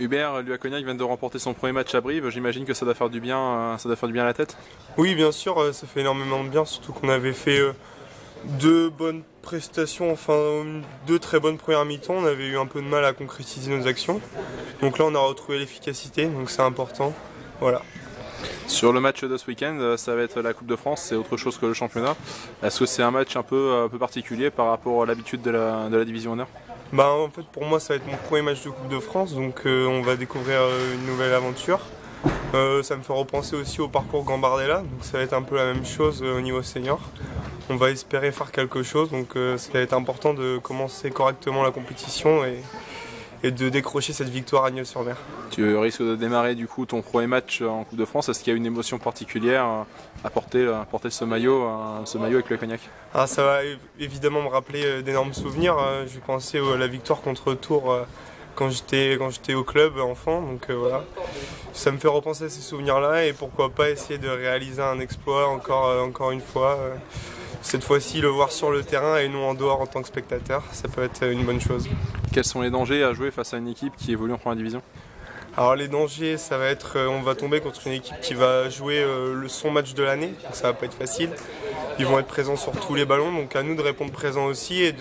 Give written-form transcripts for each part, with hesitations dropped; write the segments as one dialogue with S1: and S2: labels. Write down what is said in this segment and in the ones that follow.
S1: Hubert, l'UA Cognac vient de remporter son premier match à Brive, j'imagine que ça doit faire du bien, à la tête.
S2: Oui, bien sûr, ça fait énormément de bien, surtout qu'on avait fait deux bonnes prestations, enfin deux très bonnes premières mi-temps. On avait eu un peu de mal à concrétiser nos actions. Donc là, on a retrouvé l'efficacité, donc c'est important. Voilà.
S1: Sur le match de ce week-end, ça va être la Coupe de France, c'est autre chose que le championnat. Est-ce que c'est un match un peu particulier par rapport à l'habitude de la division honneur?
S2: Bah, en fait, pour moi, ça va être mon premier match de Coupe de France, donc on va découvrir une nouvelle aventure. Ça me fait repenser aussi au parcours Gambardella, donc ça va être un peu la même chose au niveau senior. On va espérer faire quelque chose, donc ça va être important de commencer correctement la compétition et de décrocher cette victoire à Nieul-sur-Mer.
S1: Tu risques de démarrer du coup ton premier match en Coupe de France. Est-ce qu'il y a une émotion particulière à porter ce maillot avec le Cognac?
S2: Ah, ça va évidemment me rappeler d'énormes souvenirs. Je vais penser à la victoire contre Tours quand j'étais au club enfant. Donc voilà, ça me fait repenser à ces souvenirs-là et pourquoi pas essayer de réaliser un exploit encore une fois. Cette fois-ci, le voir sur le terrain et non en dehors en tant que spectateur, ça peut être une bonne chose.
S1: Quels sont les dangers à jouer face à une équipe qui évolue en première division?
S2: Alors les dangers, ça va être, on va tomber contre une équipe qui va jouer son match de l'année, donc ça va pas être facile. Ils vont être présents sur tous les ballons, donc à nous de répondre présent aussi et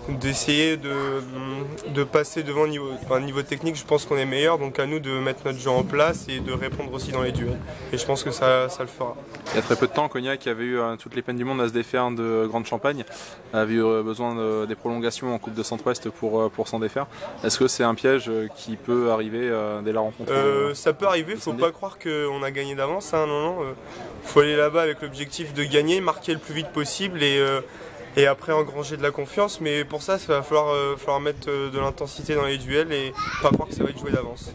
S2: d'essayer de passer devant niveau technique. Je pense qu'on est meilleur, donc à nous de mettre notre jeu en place et de répondre aussi dans les duels. Et je pense que ça le fera.
S1: Il y a très peu de temps, Cognac avait eu toutes les peines du monde à se défaire de Grande Champagne, avait eu besoin des prolongations en Coupe de Centre-Ouest pour s'en défaire. Est-ce que c'est un piège qui peut arriver dès la rencontre?
S2: Ça peut arriver, faut pas croire qu'on a gagné d'avance, hein, non. Faut aller là-bas avec l'objectif de gagner, marquer le plus vite possible et après engranger de la confiance, mais pour ça, va falloir mettre de l'intensité dans les duels et pas croire que ça va être joué d'avance.